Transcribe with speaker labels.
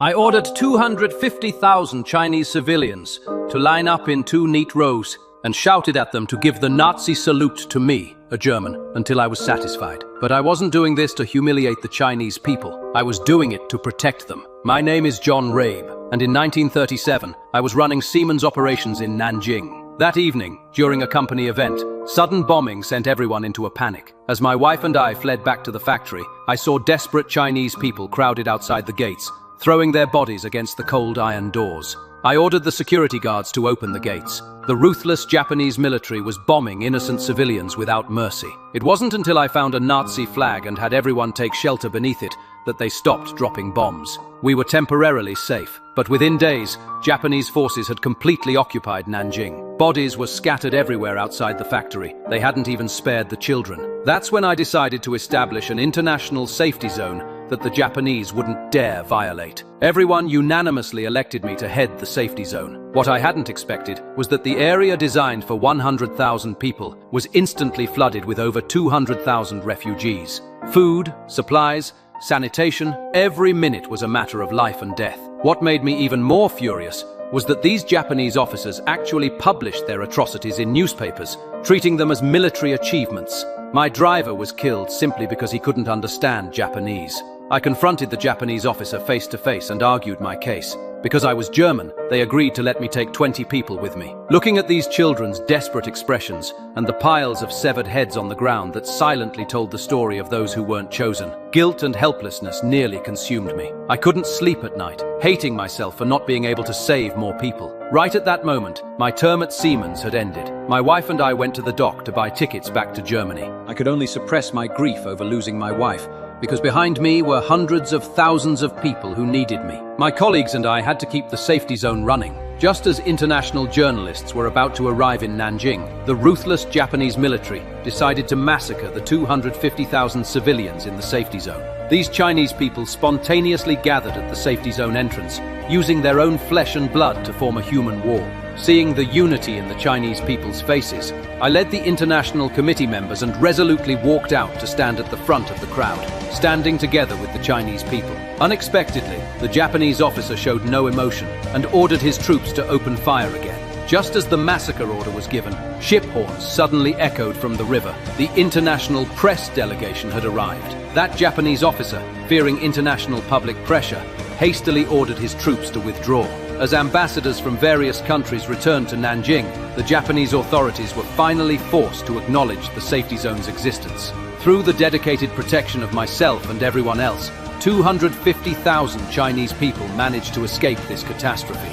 Speaker 1: I ordered 250,000 Chinese civilians to line up in 2 neat rows and shouted at them to give the Nazi salute to me, a German, until I was satisfied. But I wasn't doing this to humiliate the Chinese people. I was doing it to protect them. My name is John Rabe, and in 1937, I was running Siemens operations in Nanjing. That evening, during a company event, sudden bombing sent everyone into a panic. As my wife and I fled back to the factory, I saw desperate Chinese people crowded outside the gates, throwing their bodies against the cold iron doors. I ordered the security guards to open the gates. The ruthless Japanese military was bombing innocent civilians without mercy. It wasn't until I found a Nazi flag and had everyone take shelter beneath it that they stopped dropping bombs. We were temporarily safe, but within days, Japanese forces had completely occupied Nanjing. Bodies were scattered everywhere outside the factory. They hadn't even spared the children. That's when I decided to establish an international safety zone that the Japanese wouldn't dare violate. Everyone unanimously elected me to head the safety zone. What I hadn't expected was that the area designed for 100,000 people was instantly flooded with over 200,000 refugees. Food, supplies, sanitation, every minute was a matter of life and death. What made me even more furious was that these Japanese officers actually published their atrocities in newspapers, treating them as military achievements. My driver was killed simply because he couldn't understand Japanese. I confronted the Japanese officer face to face and argued my case. Because I was German, they agreed to let me take 20 people with me. Looking at these children's desperate expressions and the piles of severed heads on the ground that silently told the story of those who weren't chosen, guilt and helplessness nearly consumed me. I couldn't sleep at night, hating myself for not being able to save more people. Right at that moment, my term at Siemens had ended. My wife and I went to the dock to buy tickets back to Germany. I could only suppress my grief over losing my wife, because behind me were hundreds of thousands of people who needed me. My colleagues and I had to keep the safety zone running. Just as international journalists were about to arrive in Nanjing, the ruthless Japanese military decided to massacre the 250,000 civilians in the safety zone. These Chinese people spontaneously gathered at the safety zone entrance, using their own flesh and blood to form a human wall. Seeing the unity in the Chinese people's faces, I led the international committee members and resolutely walked out to stand at the front of the crowd, standing together with the Chinese people. Unexpectedly, the Japanese officer showed no emotion and ordered his troops to open fire again. Just as the massacre order was given, ship horns suddenly echoed from the river. The international press delegation had arrived. That Japanese officer, fearing international public pressure, hastily ordered his troops to withdraw. As ambassadors from various countries returned to Nanjing, the Japanese authorities were finally forced to acknowledge the safety zone's existence. Through the dedicated protection of myself and everyone else, 250,000 Chinese people managed to escape this catastrophe.